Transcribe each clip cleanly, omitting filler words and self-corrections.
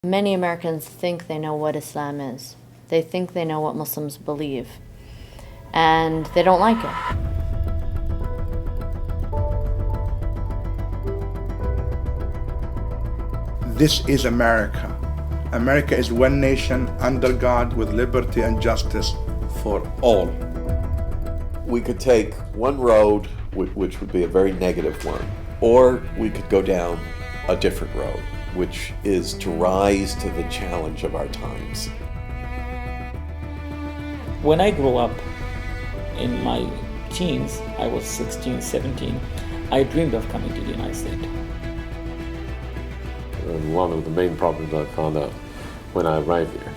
Many Americans think they know what Islam is. They think they know what Muslims believe, and they don't like it. This is America. America is one nation under God with liberty and justice for all. We could take one road, which would be a very negative one, or we could go down a different road, which is to rise to the challenge of our times. When I grew up in my teens, I was 16, 17, I dreamed of coming to the United States. And one of the main problems I found out when I arrived here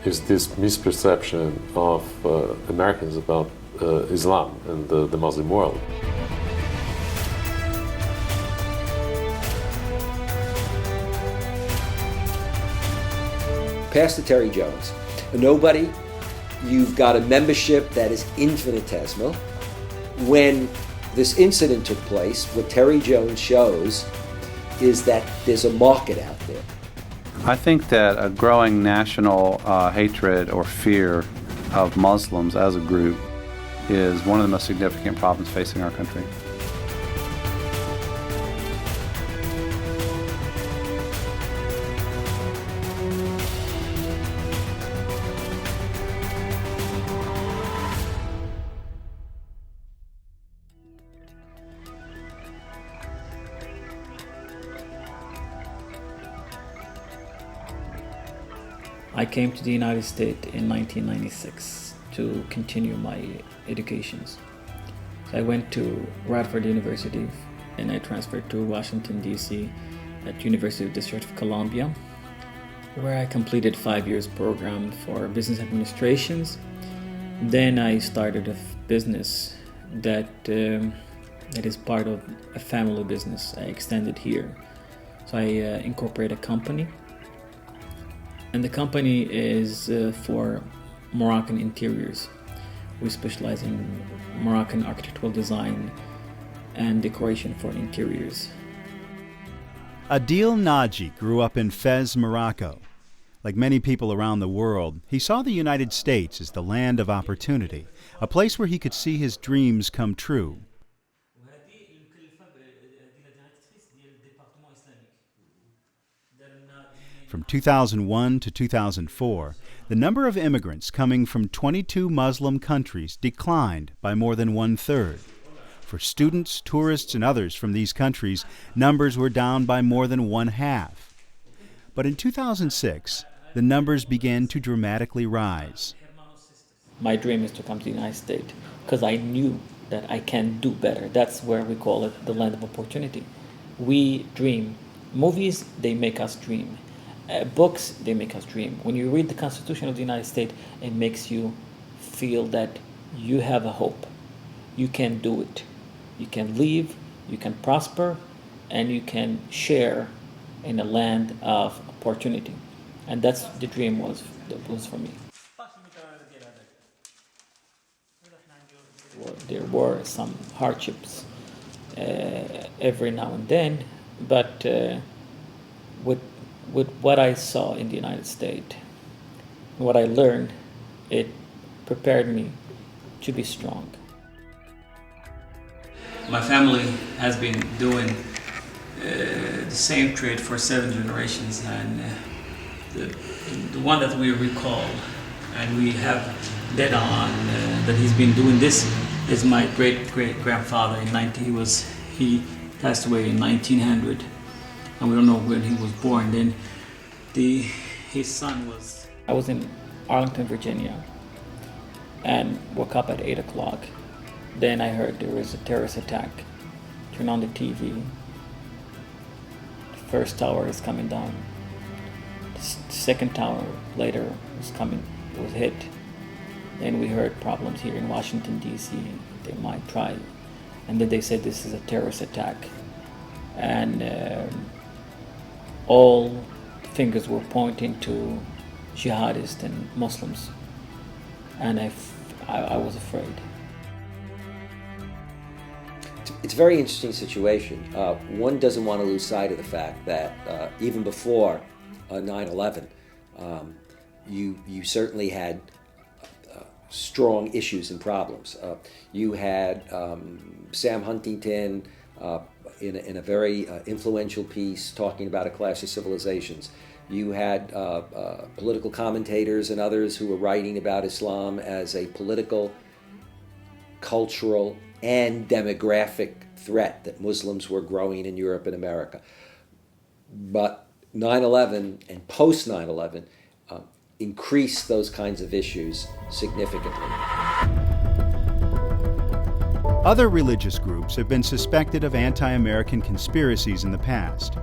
is this misperception of Americans about Islam and the Muslim world. Pastor Terry Jones. Nobody, you've got a membership that is infinitesimal. When this incident took place, what Terry Jones shows is that there's a market out there. I think that a growing national hatred or fear of Muslims as a group is one of the most significant problems facing our country. I came to the United States in 1996 to continue my educations. So I went to Radford University and I transferred to Washington, D.C. at University of District of Columbia, where I completed 5 years program for business administrations. Then I started a business that is part of a family business I extended here. So I incorporated a company. And the company is for Moroccan interiors. We specialize in Moroccan architectural design and decoration for interiors. Adil Naji grew up in Fez, Morocco. Like many people around the world, he saw the United States as the land of opportunity, a place where he could see his dreams come true. From 2001 to 2004, the number of immigrants coming from 22 Muslim countries declined by more than 1/3. For students, tourists, and others from these countries, numbers were down by more than 1/2. But in 2006, the numbers began to dramatically rise. My dream is to come to the United States because I knew that I can do better. That's where we call it the land of opportunity. We dream. Movies, they make us dream. Books, they make us dream. When you read the Constitution of the United States, it makes you feel that you have a hope. You can do it. You can live, you can prosper, and you can share in a land of opportunity. And that's the dream was for me. There were some hardships every now and then, but with what I saw in the United States, what I learned, it prepared me to be strong. My family has been doing the same trade for 7 generations, and the one that we recall and we have led on that he's been doing this is my great-great-grandfather. He passed away in 1900. And we don't know when he was born. Then his son was... I was in Arlington, Virginia, and woke up at 8 o'clock. Then I heard there was a terrorist attack. Turned on the TV. The first tower is coming down. The second tower later was coming. It was hit. Then we heard problems here in Washington, D.C. They might try. And then they said this is a terrorist attack. And all fingers were pointing to jihadists and Muslims, and I was afraid. It's a very interesting situation. One doesn't want to lose sight of the fact that even before 9/11. You certainly had strong issues and problems. You had Sam Huntington in a very influential piece talking about a clash of civilizations. You had political commentators and others who were writing about Islam as a political, cultural, and demographic threat that Muslims were growing in Europe and America. But 9/11 and post 9/11 increased those kinds of issues significantly. Other religious groups have been suspected of anti-American conspiracies in the past.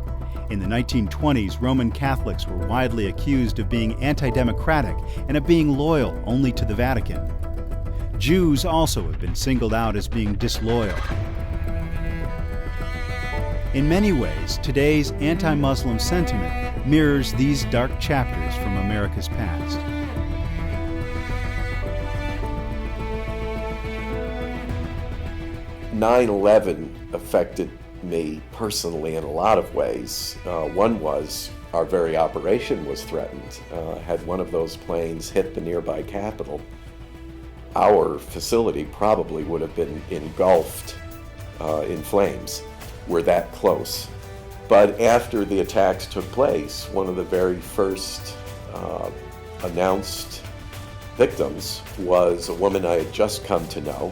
In the 1920s, Roman Catholics were widely accused of being anti-democratic and of being loyal only to the Vatican. Jews also have been singled out as being disloyal. In many ways, today's anti-Muslim sentiment mirrors these dark chapters from America's past. "9/11 affected me personally in a lot of ways. One was our very operation was threatened. Had one of those planes hit the nearby Capitol, our facility probably would have been engulfed in flames. We're that close. But after the attacks took place, one of the very first announced victims was a woman I had just come to know,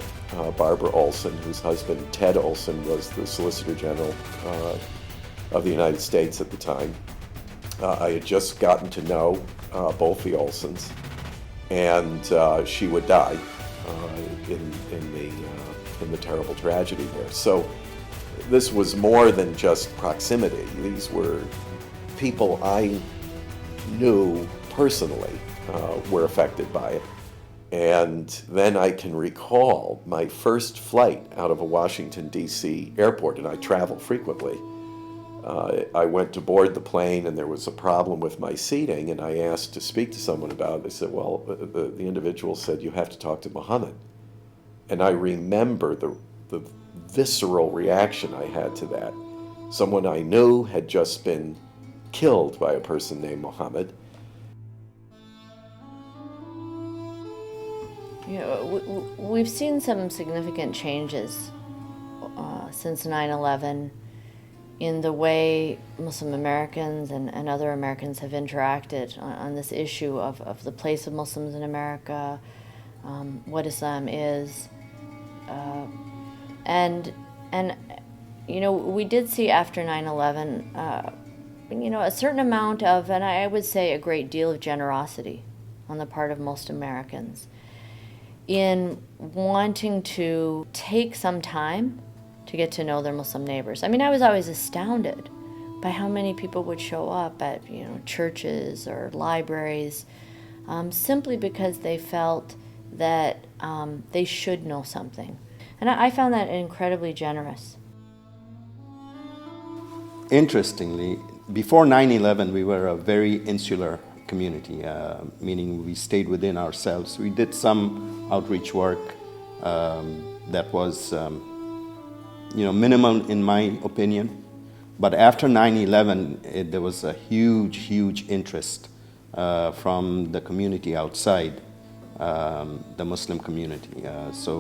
Barbara Olson, whose husband Ted Olson was the Solicitor General of the United States at the time. I had just gotten to know both the Olsons, and she would die in the terrible tragedy there. So this was more than just proximity. These were people I knew personally were affected by it. And then I can recall my first flight out of a Washington, D.C. airport, and I travel frequently. I went to board the plane, and there was a problem with my seating, and I asked to speak to someone about it. They said, well, the individual said, you have to talk to Muhammad. And I remember the visceral reaction I had to that. Someone I knew had just been killed by a person named Muhammad. You know, we've seen some significant changes since 9/11 in the way Muslim Americans and other Americans have interacted on this issue of the place of Muslims in America, what Islam is, and you know, we did see after 9/11, you know, a certain amount of, and I would say a great deal of generosity on the part of most Americans in wanting to take some time to get to know their Muslim neighbors. I mean, I was always astounded by how many people would show up at, you know, churches or libraries simply because they felt that they should know something. And I found that incredibly generous. Interestingly, before 9/11, we were a very insular community, meaning we stayed within ourselves. We did some outreach work that was, you know, minimal in my opinion. But after 9/11, there was a huge interest from the community outside, the Muslim community. So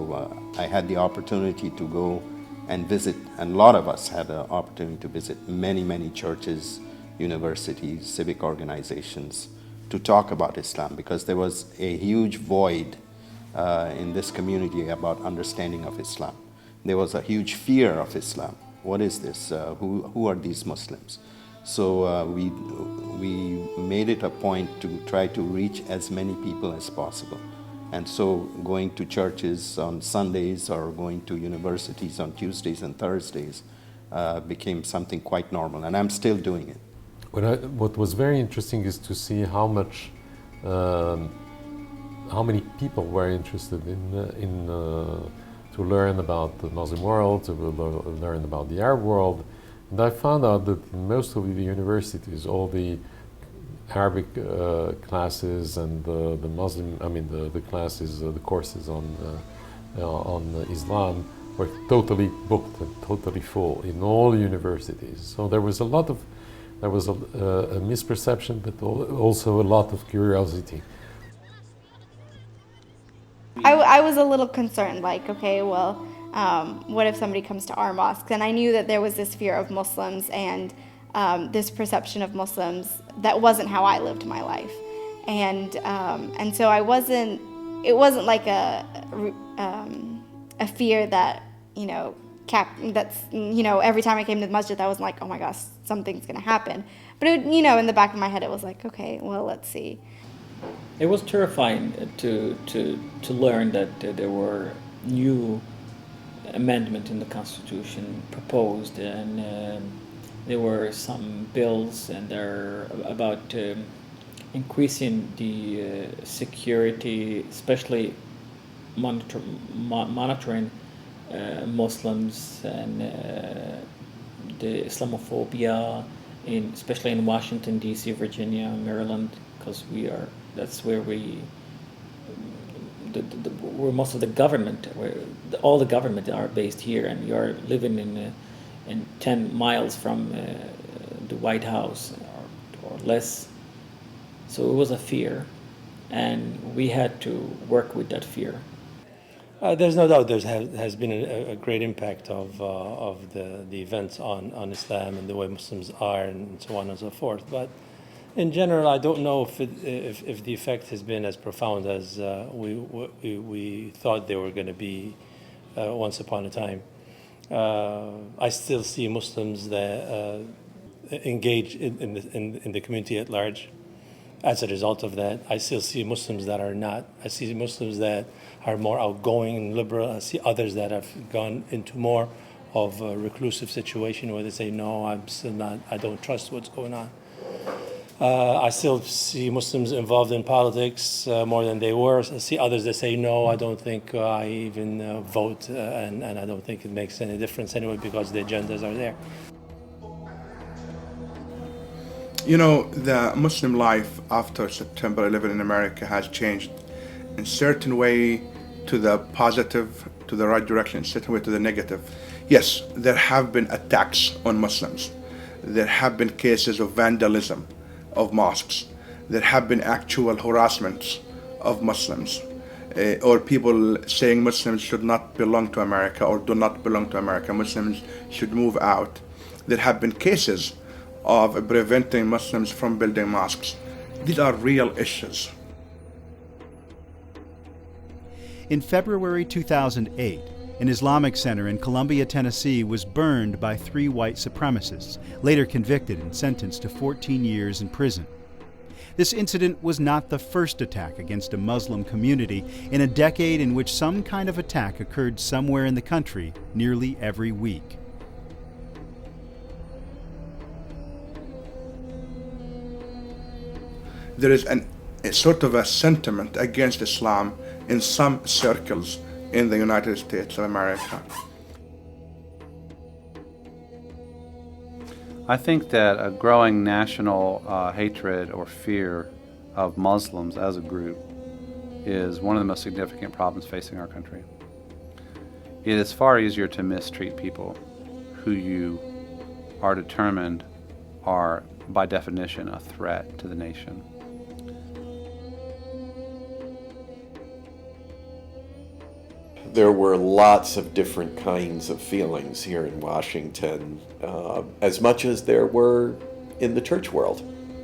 I had the opportunity to go and visit, and a lot of us had the opportunity to visit many churches, universities, civic organizations, to talk about Islam, because there was a huge void in this community about understanding of Islam. There was a huge fear of Islam. What is this? Who are these Muslims? So we made it a point to try to reach as many people as possible. And so going to churches on Sundays or going to universities on Tuesdays and Thursdays became something quite normal, and I'm still doing it. What was very interesting is to see how many people were interested in to learn about the Muslim world, to learn about the Arab world. And I found out that most of the universities, all the Arabic classes and the Muslim, the classes, the courses on Islam were totally booked and totally full in all universities. So there was a lot of there was a misperception, but also a lot of curiosity. I was a little concerned, like, okay, well, what if somebody comes to our mosque? And I knew that there was this fear of Muslims and this perception of Muslims that wasn't how I lived my life. And so it wasn't like a fear that, every time I came to the masjid, I was like, oh my gosh, something's going to happen. But, in the back of my head, it was like, okay, well, let's see. It was terrifying to learn that there were new amendments in the Constitution proposed, and there were some bills, and they're about increasing the security, especially monitoring Muslims and the Islamophobia, especially in Washington, D.C., Virginia, Maryland, because that's where where most of the government, all the government are based here, and you are living in 10 miles from the White House or less. So it was a fear, and we had to work with that fear. There's no doubt there has been a great impact of the events on Islam and the way Muslims are and so on and so forth. But in general, I don't know if the effect has been as profound as we thought they were going to be once upon a time. I still see Muslims that engage in the community at large. As a result of that, I still see Muslims that are not. I see Muslims that are more outgoing and liberal. I see others that have gone into more of a reclusive situation where they say, no, I'm still not, I don't trust what's going on. I still see Muslims involved in politics more than they were. I see others that say, no, I don't think I even vote, and I don't think it makes any difference anyway because the agendas are there. The Muslim life after September 11 in America has changed in certain way to the positive, to the right direction, in certain way to the negative. Yes, there have been attacks on Muslims. There have been cases of vandalism of mosques. There have been actual harassments of Muslims, or people saying Muslims should not belong to America or do not belong to America. Muslims should move out. There have been cases of preventing Muslims from building mosques. These are real issues. In February 2008, an Islamic center in Columbia, Tennessee was burned by 3 white supremacists, later convicted and sentenced to 14 years in prison. This incident was not the first attack against a Muslim community in a decade in which some kind of attack occurred somewhere in the country nearly every week. There is a sort of a sentiment against Islam in some circles in the United States of America. I think that a growing national hatred or fear of Muslims as a group is one of the most significant problems facing our country. It is far easier to mistreat people who you are determined are, by definition, a threat to the nation. There were lots of different kinds of feelings here in Washington, as much as there were in the church world.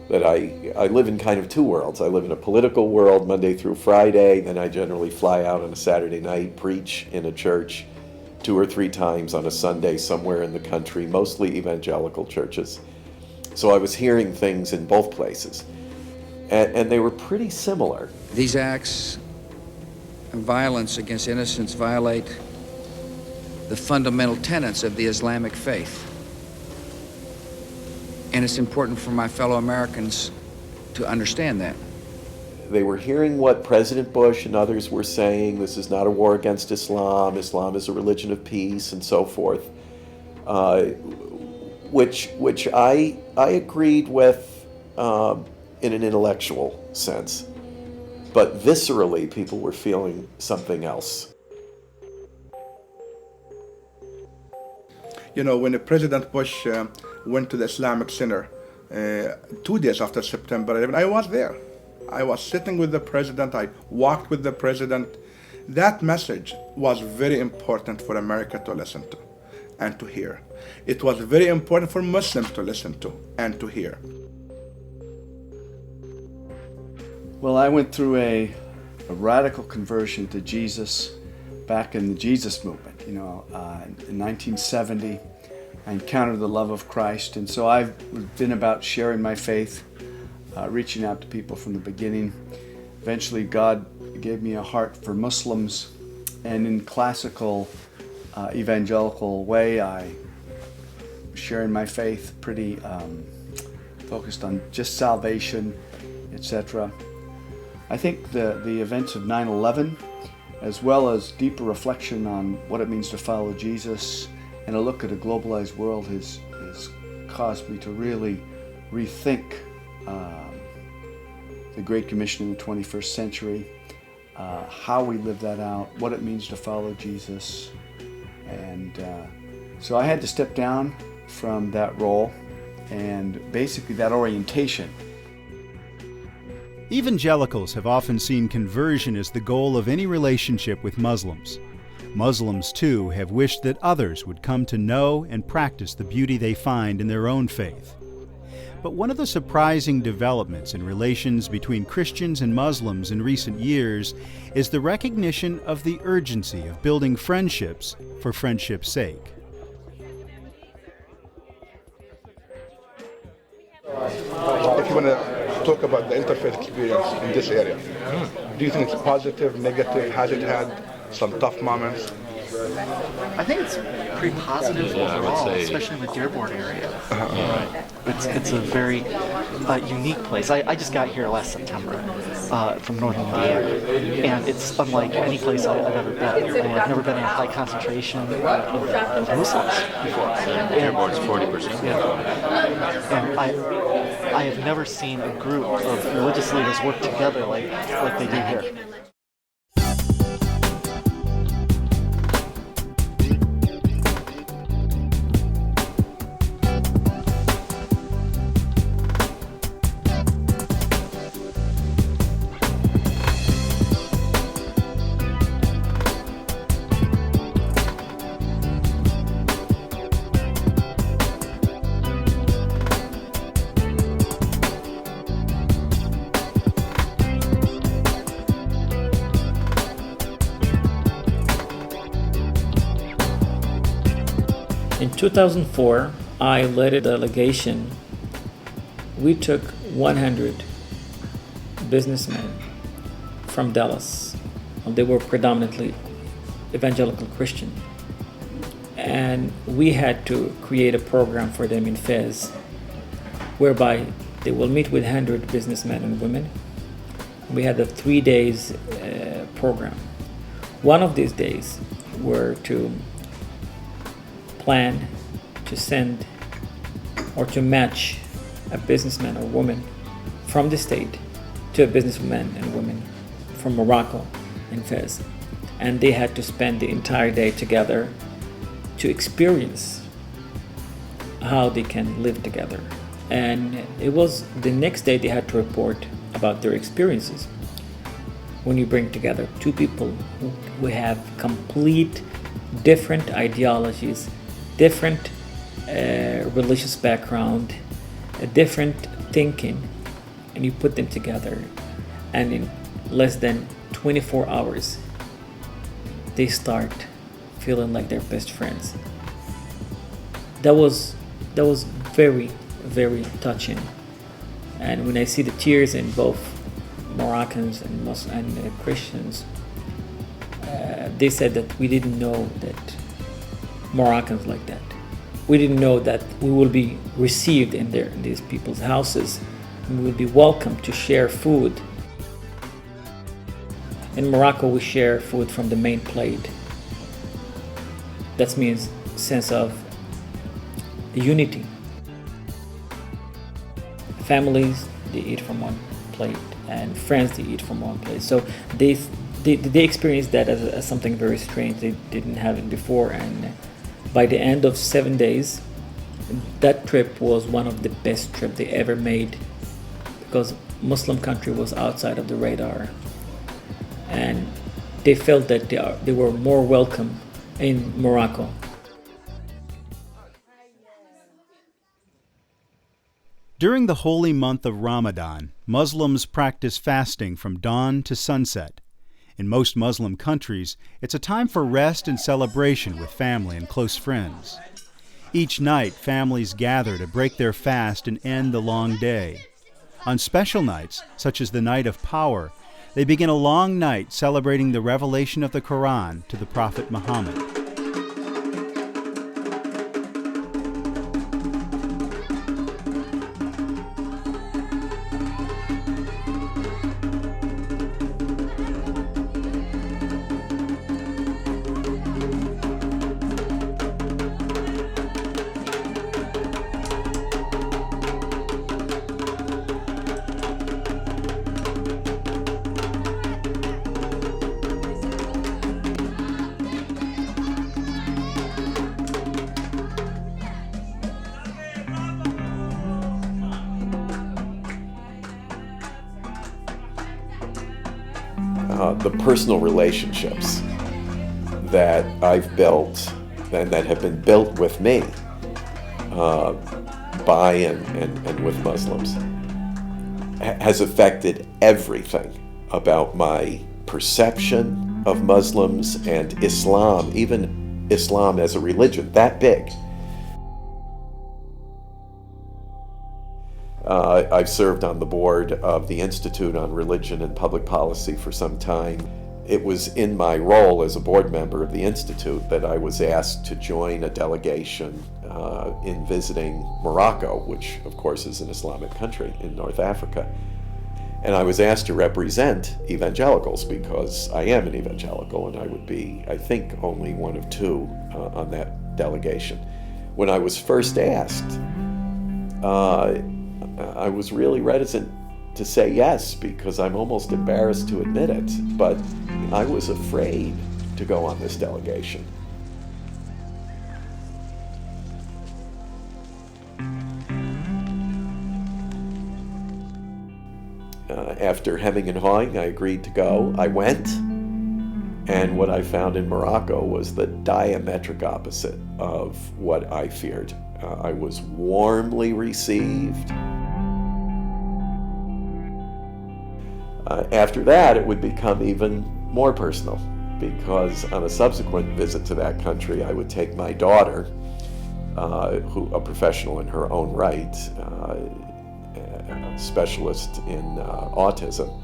That I live in kind of 2 worlds. I live in a political world Monday through Friday, then I generally fly out on a Saturday night, preach in a church 2 or 3 times on a Sunday somewhere in the country, mostly evangelical churches. So I was hearing things in both places, and they were pretty similar. These acts of violence against innocents violate the fundamental tenets of the Islamic faith. And it's important for my fellow Americans to understand that. They were hearing what President Bush and others were saying, this is not a war against Islam, Islam is a religion of peace, and so forth, which I agreed with in an intellectual sense. But viscerally, people were feeling something else. When President Bush went to the Islamic Center 2 days after September 11, I was there. I was sitting with the president, I walked with the president. That message was very important for America to listen to and to hear. It was very important for Muslims to listen to and to hear. Well, I went through a radical conversion to Jesus back in the Jesus movement. In 1970, I encountered the love of Christ, and so I've been about sharing my faith, reaching out to people from the beginning. Eventually, God gave me a heart for Muslims, and in classical evangelical way, I was sharing my faith, pretty focused on just salvation, etc. I think the events of 9/11, as well as deeper reflection on what it means to follow Jesus and a look at a globalized world has caused me to really rethink the Great Commission in the 21st century, how we live that out, what it means to follow Jesus. And so I had to step down from that role and basically that orientation. Evangelicals have often seen conversion as the goal of any relationship with Muslims. Muslims, too, have wished that others would come to know and practice the beauty they find in their own faith. But one of the surprising developments in relations between Christians and Muslims in recent years is the recognition of the urgency of building friendships for friendship's sake. If you want to talk about the interfaith experience in this area, do you think it's positive, negative? Has it had some tough moments? I think it's pretty positive overall, especially in the Dearborn area. It's a very unique place. I just got here last September from northern Indiana, and it's unlike any place I've ever been. I've never been in a high concentration of Muslims before. Dearborn's 40%. Yeah. And I have never seen a group of religious leaders work together like they do here. In 2004, I led a delegation. We took 100 businessmen from Dallas. They were predominantly evangelical Christian. And we had to create a program for them in Fez, whereby they will meet with 100 businessmen and women. We had a 3 days program. One of these days were to plan to send or to match a businessman or woman from the state to a businessman and woman from Morocco in Fez. And they had to spend the entire day together to experience how they can live together. And it was the next day they had to report about their experiences. When you bring together two people who have complete different ideologies, different religious background, a different thinking, and you put them together, and in less than 24 hours, they start feeling like they're best friends. That was very, very touching. And when I see the tears in both Moroccans and Muslims and Christians, they said that we didn't know that Moroccans like that. We didn't know that we will be received in these people's houses, and we will be welcome to share food. In Morocco, we share food from the main plate. That means sense of unity. Families, they eat from one plate, and friends, they eat from one plate. So they experienced that as something very strange. They didn't have it before, and by the end of 7 days, That trip was one of the best trips they ever made because Muslim country was outside of the radar. And they felt that they were more welcome in Morocco. During the holy month of Ramadan, Muslims practice fasting from dawn to sunset. In most Muslim countries, it's a time for rest and celebration with family and close friends. Each night, families gather to break their fast and end the long day. On special nights, such as the Night of Power, they begin a long night celebrating the revelation of the Quran to the Prophet Muhammad. The personal relationships that I've built and that have been built with me by and with Muslims has affected everything about my perception of Muslims and Islam, even Islam as a religion, that big. I've served on the board of the Institute on Religion and Public Policy for some time. It was in my role as a board member of the Institute that I was asked to join a delegation in visiting Morocco, which of course is an Islamic country in North Africa. And I was asked to represent evangelicals because I am an evangelical and I would be, I think, only one of two on that delegation. When I was first asked, I was really reticent to say yes because I'm almost embarrassed to admit it, but I was afraid to go on this delegation. After hemming and hawing, I agreed to go. I went, and what I found in Morocco was the diametric opposite of what I feared. I was warmly received. After that, it would become even more personal because on a subsequent visit to that country, I would take my daughter, who a professional in her own right, a specialist in autism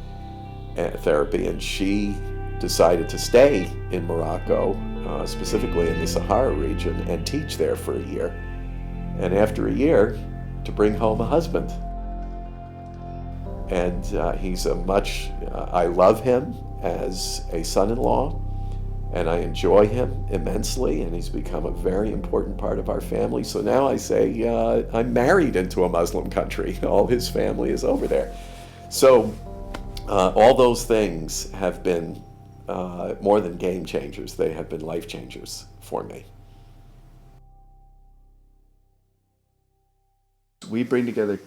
therapy, and she decided to stay in Morocco, specifically in the Sahara region, and teach there for a year. And after a year, to bring home a husband. And he's I love him as a son-in-law, and I enjoy him immensely, and he's become a very important part of our family. So now I say I'm married into a Muslim country. All his family is over there. So all those things have been more than game changers. They have been life changers for me. We bring together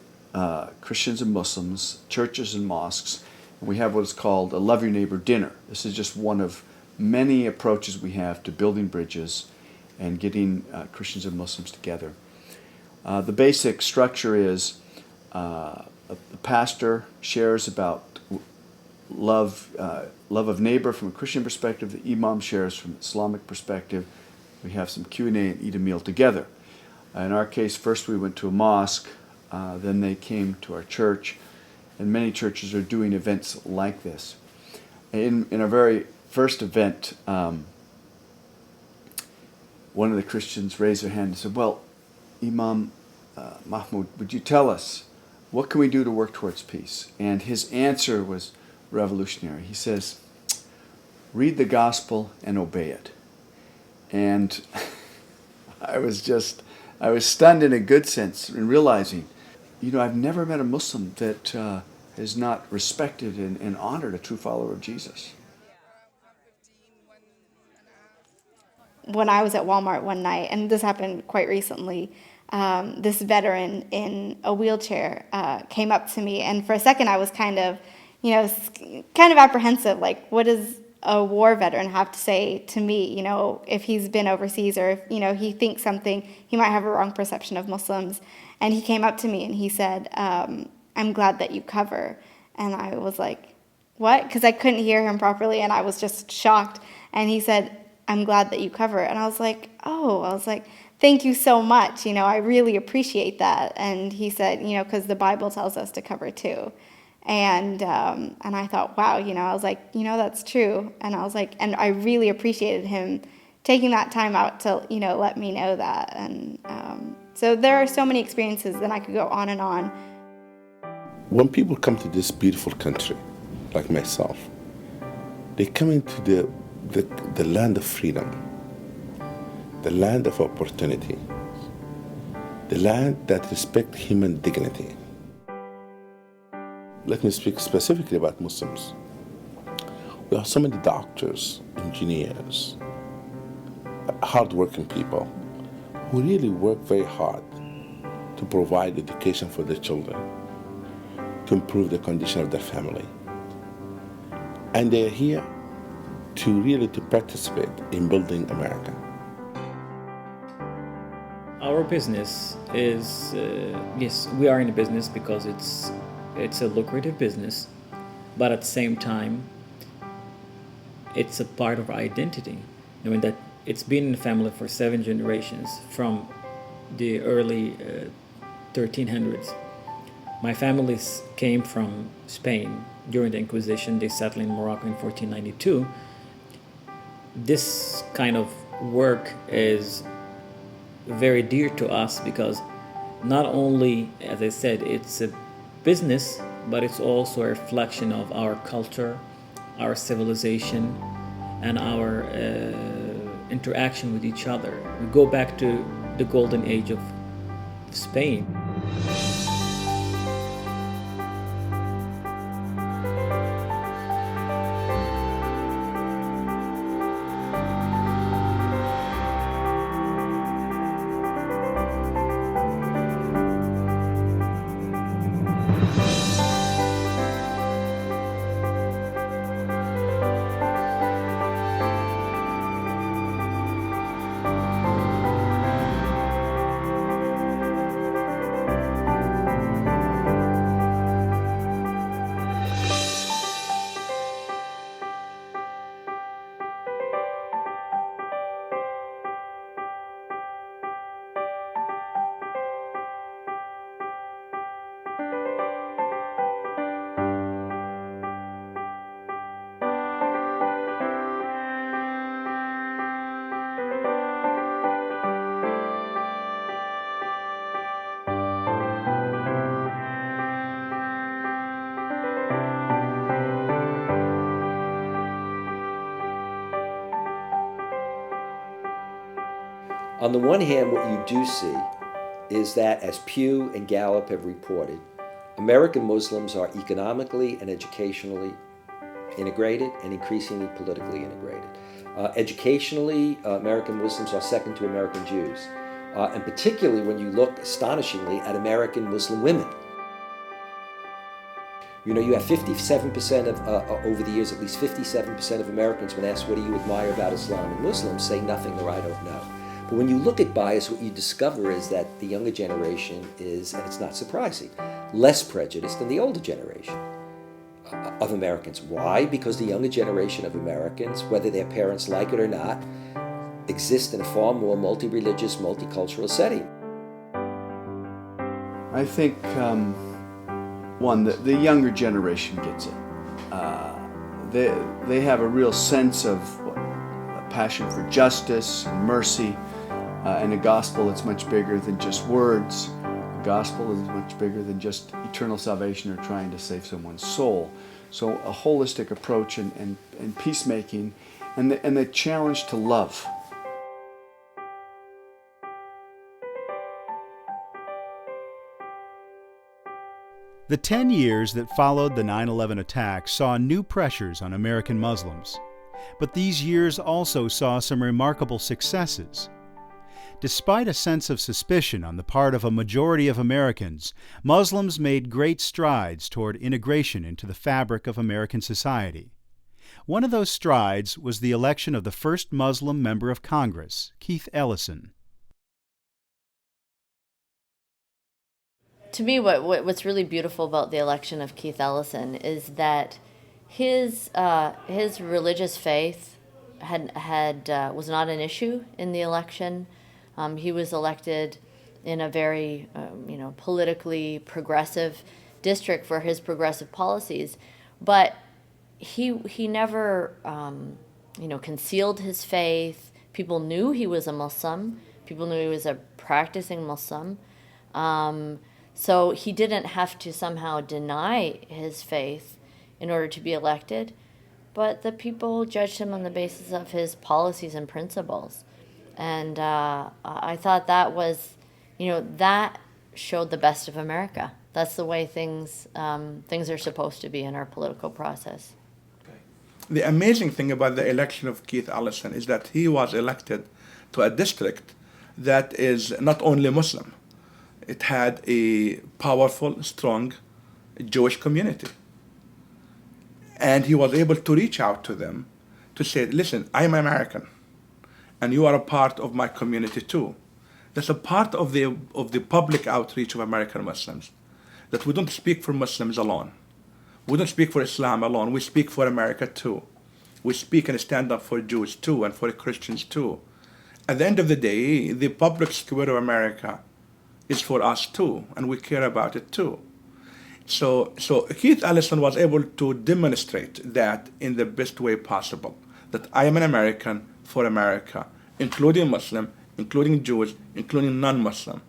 Christians and Muslims, churches and mosques, and we have what is called a Love Your Neighbor dinner. This is just one of many approaches we have to building bridges and getting Christians and Muslims together. The basic structure is the pastor shares about love of neighbor from a Christian perspective, the imam shares from an Islamic perspective. We have some Q&A and eat a meal together. In our case, first we went to a mosque, then they came to our church, and many churches are doing events like this. In our very first event, one of the Christians raised their hand and said, "Well, Imam Mahmoud, would you tell us, what can we do to work towards peace?" And his answer was revolutionary. He says, "Read the gospel and obey it." And I was stunned in a good sense in realizing, I've never met a Muslim that has not respected and honored a true follower of Jesus. When I was at Walmart one night, and this happened quite recently, this veteran in a wheelchair came up to me, and for a second I was kind of apprehensive, like, what does a war veteran have to say to me, if he's been overseas, or if, he thinks something, he might have a wrong perception of Muslims. And he came up to me and he said, I'm glad that you cover. And I was like, what? Because I couldn't hear him properly, and I was just shocked. And he said, I'm glad that you cover. And I was like, thank you so much. I really appreciate that. And he said, because the Bible tells us to cover too. And I thought, wow, I was like, that's true. And I was like, and I really appreciated him taking that time out to, let me know that. And so there are so many experiences, and I could go on and on. When people come to this beautiful country, like myself, they come into the land of freedom, the land of opportunity, the land that respects human dignity. Let me speak specifically about Muslims. We have so many doctors, engineers, hardworking people who really work very hard to provide education for their children, to improve the condition of their family. And they're here to participate in building America. Our business is, yes, we are in a business because it's a lucrative business, but at the same time, it's a part of our identity, knowing that it's been in the family for 7 generations from the early 1300s. My family came from Spain during the Inquisition. They settled in Morocco in 1492. This kind of work is very dear to us because not only, as I said, it's a business, but it's also a reflection of our culture, our civilization, and our interaction with each other. We go back to the golden age of Spain. On the one hand, what you do see is that, as Pew and Gallup have reported, American Muslims are economically and educationally integrated and increasingly politically integrated. Educationally, American Muslims are second to American Jews, and particularly when you look astonishingly at American Muslim women. You have 57% of, over the years, at least 57% of Americans, when asked, what do you admire about Islam and Muslims, say nothing or I don't know. But when you look at bias, what you discover is that the younger generation is, and it's not surprising, less prejudiced than the older generation of Americans. Why? Because the younger generation of Americans, whether their parents like it or not, exist in a far more multi-religious, multicultural setting. I think, the younger generation gets it. They have a real sense of a passion for justice and mercy, and a gospel that's much bigger than just words. A gospel is much bigger than just eternal salvation or trying to save someone's soul. So a holistic approach and peacemaking, and the challenge to love. The 10 years that followed the 9/11 attacks saw new pressures on American Muslims. But these years also saw some remarkable successes. Despite a sense of suspicion on the part of a majority of Americans, Muslims made great strides toward integration into the fabric of American society. One of those strides was the election of the first Muslim member of Congress, Keith Ellison. To me, what's really beautiful about the election of Keith Ellison is that his religious faith was not an issue in the election. He was elected in a very politically progressive district for his progressive policies, but he never concealed his faith. People knew he was a Muslim. People knew he was a practicing Muslim. So he didn't have to somehow deny his faith in order to be elected, but the people judged him on the basis of his policies and principles. And I thought that was, that showed the best of America. That's the way things are supposed to be in our political process. The amazing thing about the election of Keith Ellison is that he was elected to a district that is not only Muslim. It had a powerful, strong Jewish community. And he was able to reach out to them to say, listen, I'm American, and you are a part of my community too. That's a part of the public outreach of American Muslims, that we don't speak for Muslims alone. We don't speak for Islam alone. We speak for America too. We speak and stand up for Jews too and for Christians too. At the end of the day, the public square of America is for us too, and we care about it too. So Keith Ellison was able to demonstrate that in the best way possible, that I am an American for America, including Muslim, including Jews, including non-Muslim.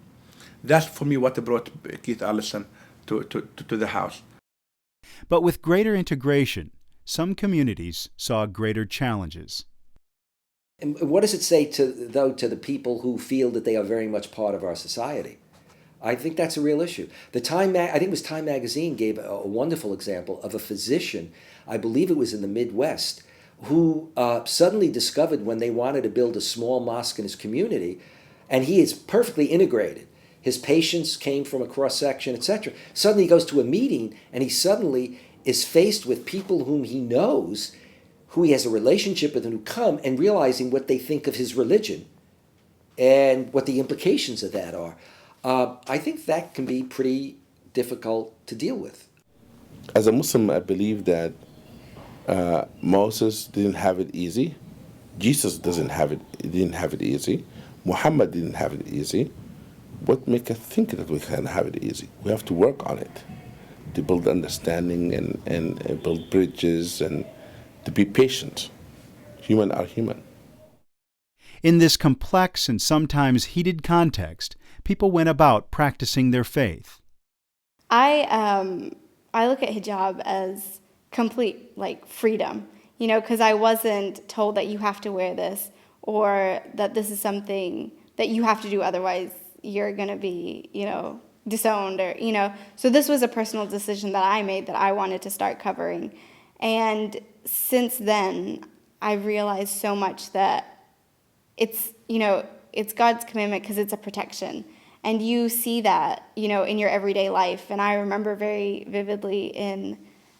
That's for me what brought Keith Ellison to the House. But with greater integration, some communities saw greater challenges. And what does it say to the people who feel that they are very much part of our society? I think that's a real issue. I think it was Time magazine gave a wonderful example of a physician, I believe it was in the Midwest, who suddenly discovered when they wanted to build a small mosque in his community, and he is perfectly integrated. His patients came from a cross-section, etc. Suddenly he goes to a meeting, and he suddenly is faced with people whom he knows, who he has a relationship with, and who come and realizing what they think of his religion and what the implications of that are. I think that can be pretty difficult to deal with. As a Muslim, I believe that Moses didn't have it easy. Jesus didn't have it easy. Muhammad didn't have it easy. What makes us think that we can have it easy? We have to work on it, to build understanding and build bridges and to be patient. Human are human. In this complex and sometimes heated context, people went about practicing their faith. I look at hijab as complete freedom, because I wasn't told that you have to wear this or that this is something that you have to do, otherwise you're going to be, disowned or, So this was a personal decision that I made that I wanted to start covering. And since then, I realized so much that it's God's commandment because it's a protection. And you see that, in your everyday life. And I remember very vividly in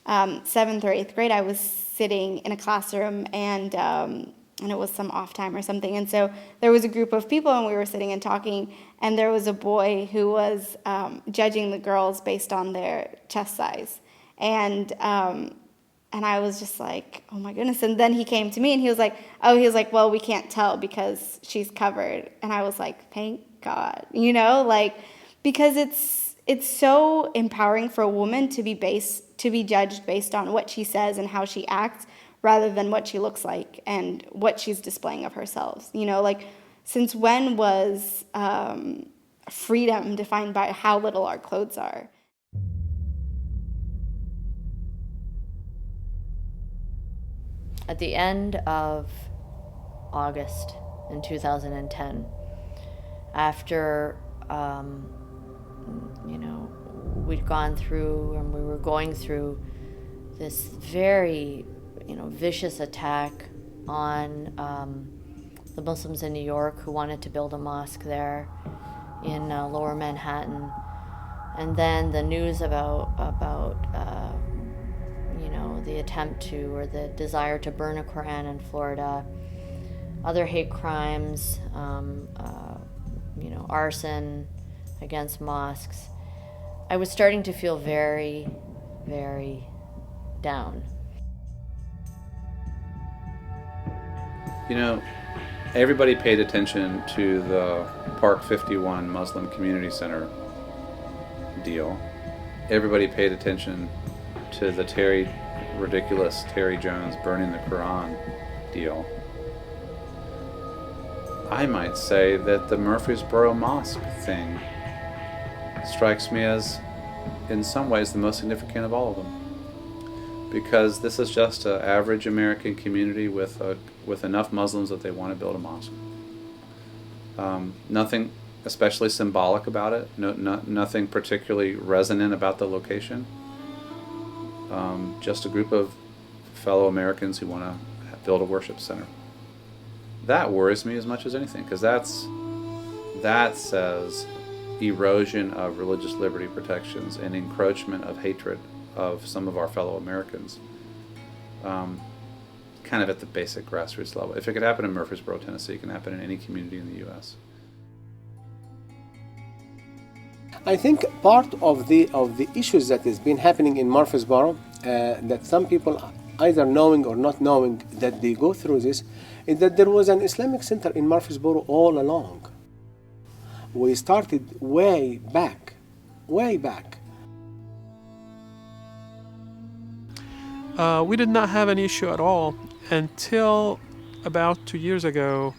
7th or 8th grade, I was sitting in a classroom and it was some off time or something. And so there was a group of people and we were sitting and talking, and there was a boy who was judging the girls based on their chest size. And I was just like, oh my goodness. And then he came to me and he was like, well, we can't tell because she's covered. And I was like, thank God, because it's so empowering for a woman to be judged based on what she says and how she acts, rather than what she looks like and what she's displaying of herself. Since when was freedom defined by how little our clothes are? At the end of August in 2010, after we'd gone through and we were going through this very vicious attack on the Muslims in New York who wanted to build a mosque there in Lower Manhattan. And then the news about the attempt to, or the desire to burn a Quran in Florida, other hate crimes, arson against mosques. I was starting to feel very, very down. Everybody paid attention to the Park 51 Muslim Community Center deal. Everybody paid attention to the ridiculous Terry Jones burning the Quran deal. I might say that the Murfreesboro Mosque thing strikes me as, in some ways, the most significant of all of them. Because this is just an average American community with enough Muslims that they want to build a mosque. Nothing especially symbolic about it, nothing particularly resonant about the location. Just a group of fellow Americans who want to build a worship center. That worries me as much as anything, because that says erosion of religious liberty protections and encroachment of hatred of some of our fellow Americans, kind of at the basic grassroots level. If it could happen in Murfreesboro, Tennessee, it can happen in any community in the U.S. I think part of the issues that has been happening in Murfreesboro, that some people, either knowing or not knowing that they go through this, is that there was an Islamic center in Murfreesboro all along. We started way back. We did not have an issue at all until about 2 years ago,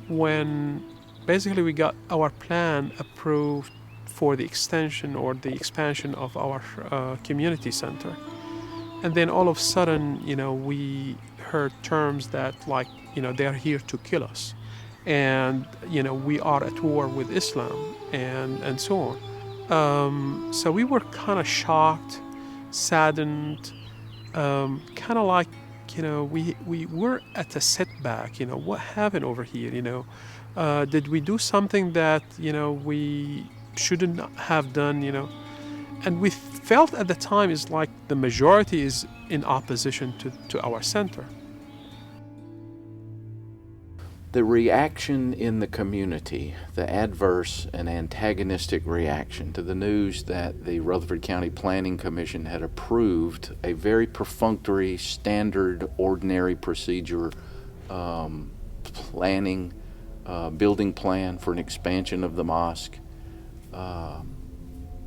when basically we got our plan approved for the extension or the expansion of our community center. And then all of a sudden, we heard terms that they're here to kill us. And, we are at war with Islam and so on. So we were kind of shocked, saddened, kind of like, we were at a setback. What happened over here? Did we do something that, we shouldn't have done, And we felt at the time is like the majority is in opposition to our center. The reaction in the community, the adverse and antagonistic reaction to the news that the Rutherford County Planning Commission had approved a very perfunctory, standard, ordinary procedure planning, building plan for an expansion of the mosque.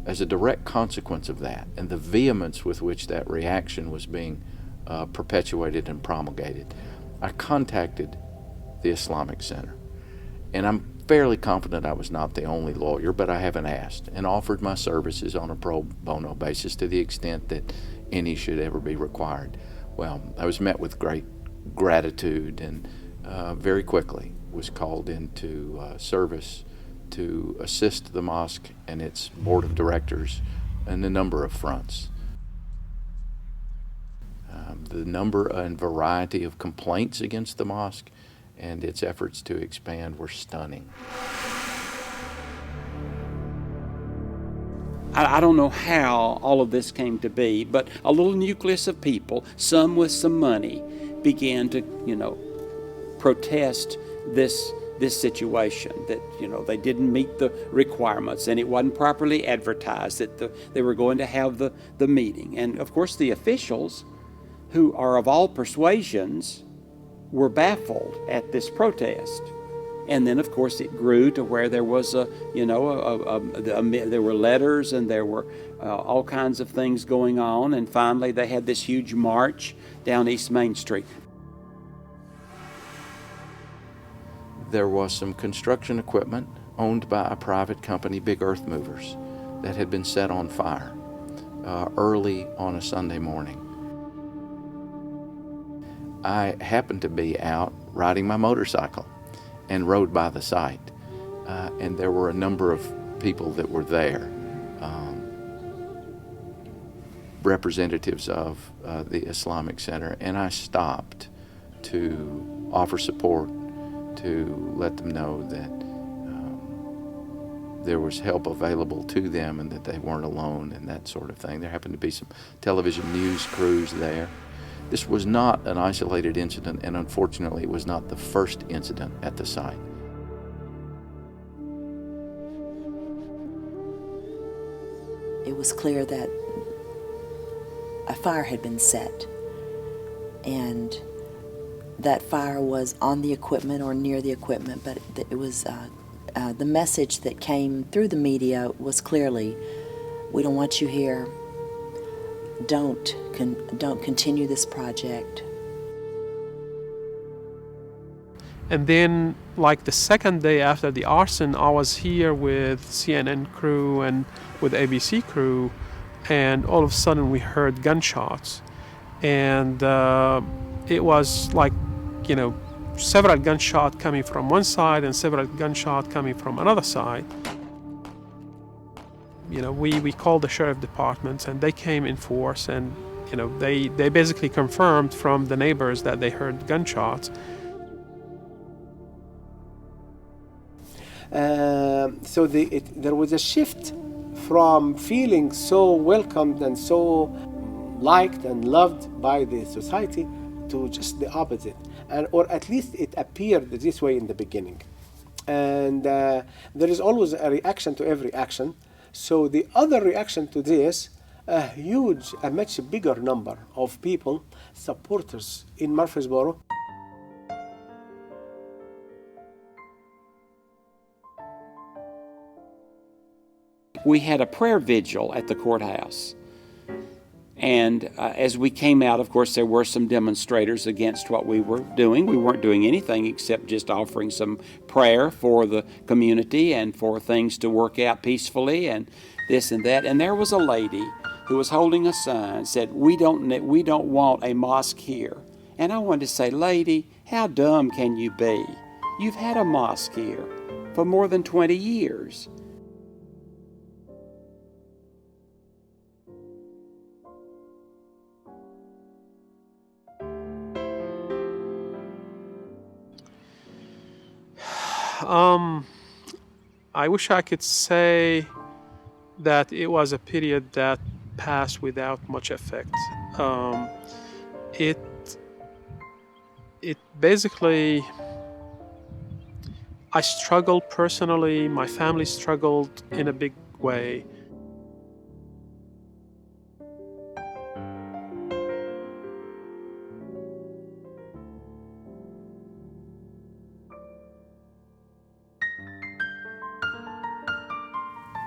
As a direct consequence of that, and the vehemence with which that reaction was being perpetuated and promulgated, I contacted the Islamic Center. And I'm fairly confident I was not the only lawyer, but I haven't asked, and offered my services on a pro bono basis to the extent that any should ever be required. Well, I was met with great gratitude and very quickly was called into service to assist the mosque and its board of directors in a number of fronts. The number and variety of complaints against the mosque and its efforts to expand were stunning. I don't know how all of this came to be, but a little nucleus of people, some with some money, began to, protest this situation, that they didn't meet the requirements and it wasn't properly advertised that they were going to have the meeting. And of course the officials, who are of all persuasions, were baffled at this protest. And then of course it grew to where there was there were letters and there were all kinds of things going on, and finally they had this huge march down East Main Street. There was some construction equipment owned by a private company, Big Earth Movers, that had been set on fire early on a Sunday morning. I happened to be out riding my motorcycle and rode by the site, and there were a number of people that were there, representatives of the Islamic Center, and I stopped to offer support to let them know that there was help available to them and that they weren't alone and that sort of thing. There happened to be some television news crews there. This was not an isolated incident, and unfortunately it was not the first incident at the site. It was clear that a fire had been set, and that fire was on the equipment or near the equipment, but it was the message that came through the media was clearly, we don't want you here, don't continue this project. And then, like the second day after the arson, I was here with CNN crew and with ABC crew, and all of a sudden we heard gunshots. And it was like, you know, several gunshots coming from one side and several gunshots coming from another side. You know, we called the sheriff departments and they came in force, and, you know, they basically confirmed from the neighbors that they heard gunshots. So there was a shift from feeling so welcomed and so liked and loved by the society to just the opposite, or at least it appeared this way in the beginning. And there is always a reaction to every action. So the other reaction to this, a much bigger number of people, supporters in Murfreesboro. We had a prayer vigil at the courthouse. And as we came out, of course, there were some demonstrators against what we were doing. We weren't doing anything except just offering some prayer for the community and for things to work out peacefully and this and that. And there was a lady who was holding a sign that said, we don't want a mosque here. And I wanted to say, lady, how dumb can you be? You've had a mosque here for more than 20 years. I wish I could say that it was a period that passed without much effect. It basically, I struggled personally, my family struggled in a big way.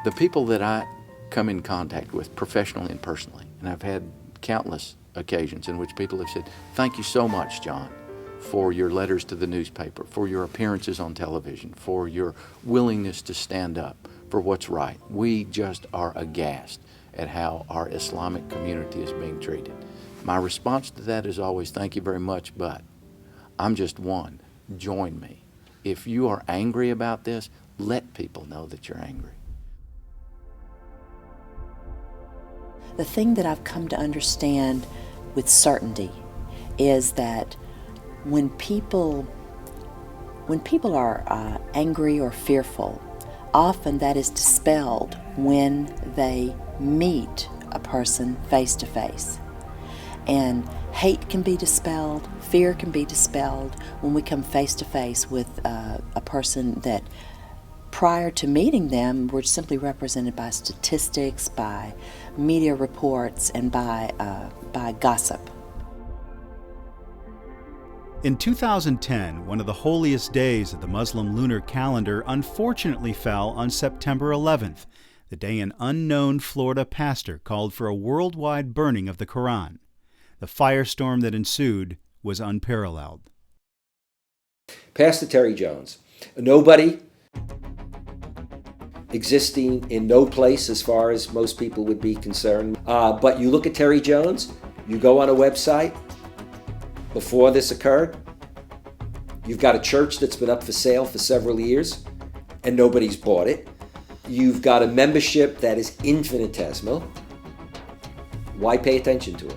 The people that I come in contact with professionally and personally, and I've had countless occasions in which people have said, thank you so much, John, for your letters to the newspaper, for your appearances on television, for your willingness to stand up for what's right. We just are aghast at how our Islamic community is being treated. My response to that is always, thank you very much, but I'm just one. Join me. If you are angry about this, let people know that you're angry. The thing that I've come to understand with certainty is that when people are angry or fearful, often that is dispelled when they meet a person face to face. And hate can be dispelled, fear can be dispelled when we come face to face with a person that prior to meeting them were simply represented by statistics, by media reports, and by gossip. In 2010, one of the holiest days of the Muslim lunar calendar unfortunately fell on September 11th, the day an unknown Florida pastor called for a worldwide burning of the Quran. The firestorm that ensued was unparalleled. Pastor Terry Jones, nobody, existing in no place as far as most people would be concerned. But you look at Terry Jones, you go on a website, before this occurred, you've got a church that's been up for sale for several years and nobody's bought it. You've got a membership that is infinitesimal. Why pay attention to it?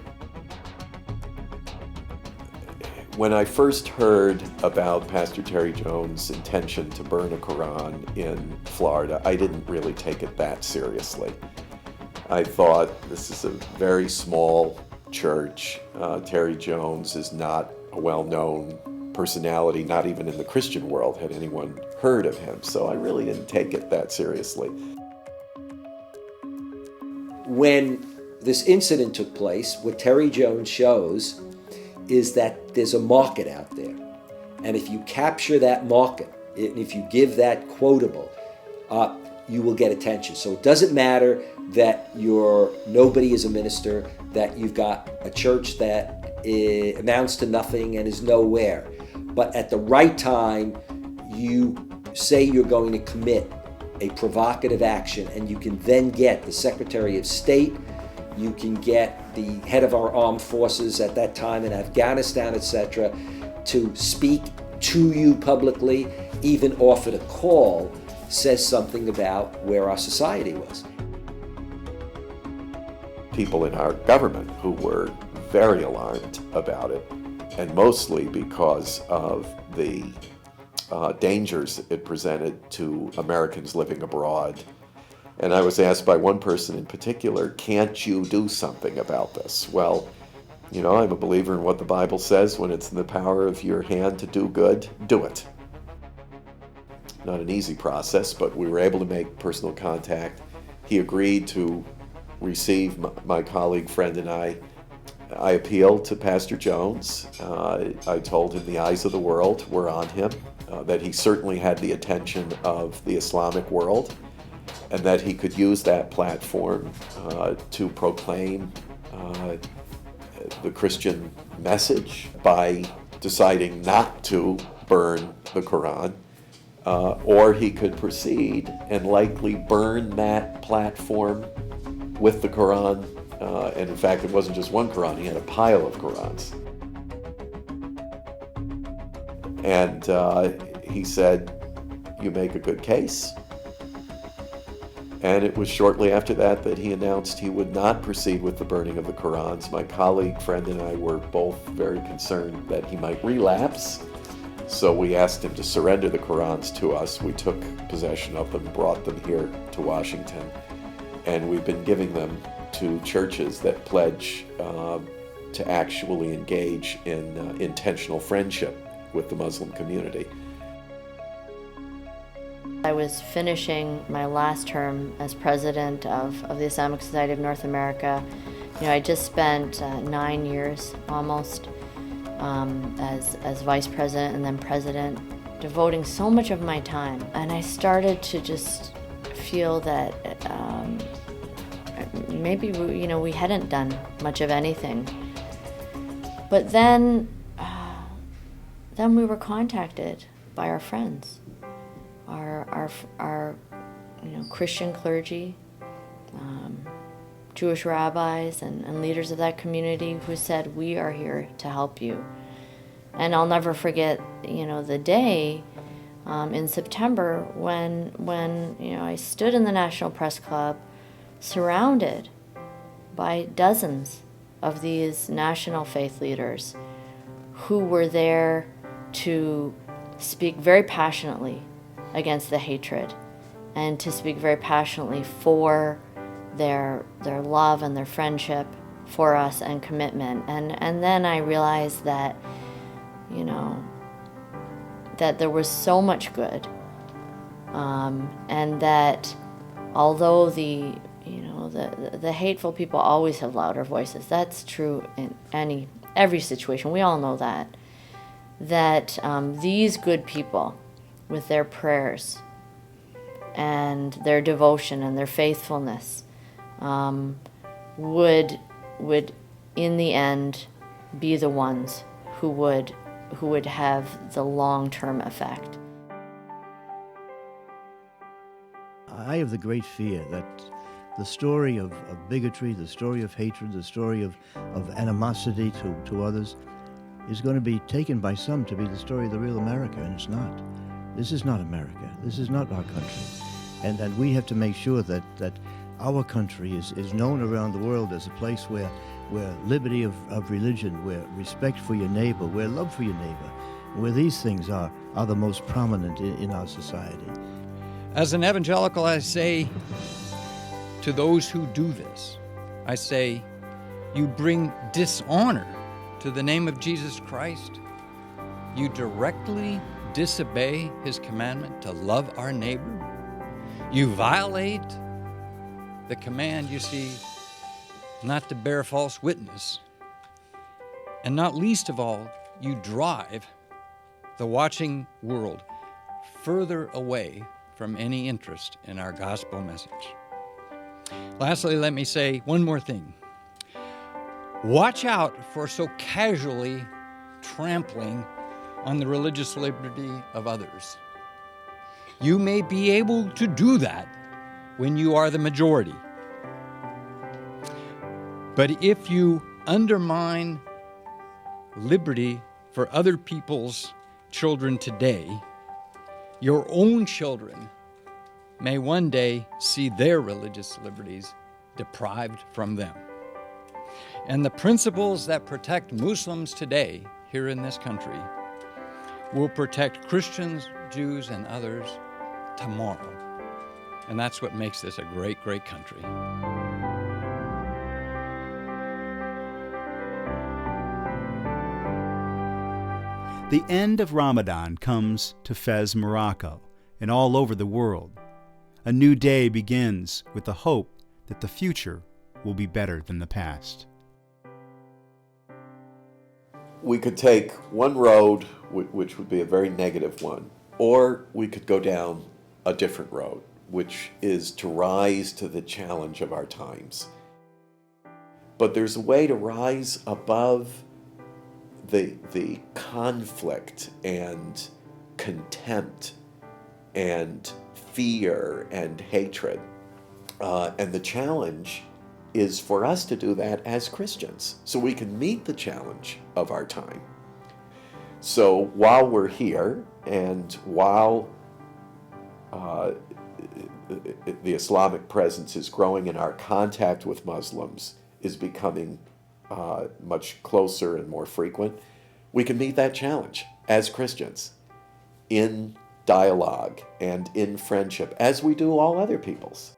When I first heard about Pastor Terry Jones' intention to burn a Quran in Florida, I didn't really take it that seriously. I thought, this is a very small church. Terry Jones is not a well-known personality, not even in the Christian world had anyone heard of him, so I really didn't take it that seriously. When this incident took place, what Terry Jones shows is that there's a market out there. And if you capture that market, and if you give that quotable, you will get attention. So it doesn't matter that nobody is a minister, that you've got a church that amounts to nothing and is nowhere. But at the right time, you say you're going to commit a provocative action, and you can then get the Secretary of State, you can get the head of our armed forces at that time in Afghanistan, etc., to speak to you publicly, even offered a call, says something about where our society was. People in our government who were very alarmed about it, and mostly because of the dangers it presented to Americans living abroad. And I was asked by one person in particular, can't you do something about this? Well, you know, I'm a believer in what the Bible says. When it's in the power of your hand to do good, do it. Not an easy process, but we were able to make personal contact. He agreed to receive my colleague, friend, and I. I appealed to Pastor Jones. I told him the eyes of the world were on him, that he certainly had the attention of the Islamic world, and that he could use that platform to proclaim the Christian message by deciding not to burn the Quran, or he could proceed and likely burn that platform with the Quran. And in fact, it wasn't just one Quran, he had a pile of Qurans. And he said, you make a good case. And it was shortly after that that he announced he would not proceed with the burning of the Qurans. My colleague, friend, and I were both very concerned that he might relapse. So we asked him to surrender the Qurans to us. We took possession of them, brought them here to Washington, and we've been giving them to churches that pledge to actually engage in intentional friendship with the Muslim community. I was finishing my last term as president of the Islamic Society of North America. You know, I just spent 9 years almost as vice president and then president, devoting so much of my time. And I started to just feel that maybe we hadn't done much of anything. But then we were contacted by our friends, our Christian clergy, Jewish rabbis and leaders of that community who said, we are here to help you. And I'll never forget, the day in September when I stood in the National Press Club surrounded by dozens of these national faith leaders who were there to speak very passionately against the hatred and to speak very passionately for their love and their friendship for us and commitment. And then I realized that, that there was so much good, and that although the hateful people always have louder voices, that's true in every situation, we all know that these good people with their prayers and their devotion and their faithfulness would in the end be the ones who would have the long-term effect. I have the great fear that the story of bigotry, the story of hatred, the story of animosity to others is going to be taken by some to be the story of the real America, and it's not. This is not America. This is not our country. And we have to make sure that our country is known around the world as a place where where liberty of religion, where respect for your neighbor, where love for your neighbor, where these things are the most prominent in our society. As an evangelical, I say to those who do this, I say, you bring dishonor to the name of Jesus Christ. You directly disobey his commandment to love our neighbor. You violate the command, you see, not to bear false witness. And not least of all, you drive the watching world further away from any interest in our gospel message. Lastly, let me say one more thing. Watch out for so casually trampling on the religious liberty of others. You may be able to do that when you are the majority. But if you undermine liberty for other people's children today, your own children may one day see their religious liberties deprived from them. And the principles that protect Muslims today here in this country will protect Christians, Jews, and others tomorrow. And that's what makes this a great, great country. The end of Ramadan comes to Fez, Morocco, and all over the world. A new day begins with the hope that the future will be better than the past. We could take one road, which would be a very negative one, or we could go down a different road, which is to rise to the challenge of our times. But there's a way to rise above the conflict and contempt and fear and hatred. And the challenge is for us to do that as Christians, so we can meet the challenge of our time. So while we're here, and while the Islamic presence is growing and our contact with Muslims is becoming much closer and more frequent, we can meet that challenge as Christians in dialogue and in friendship, as we do all other peoples.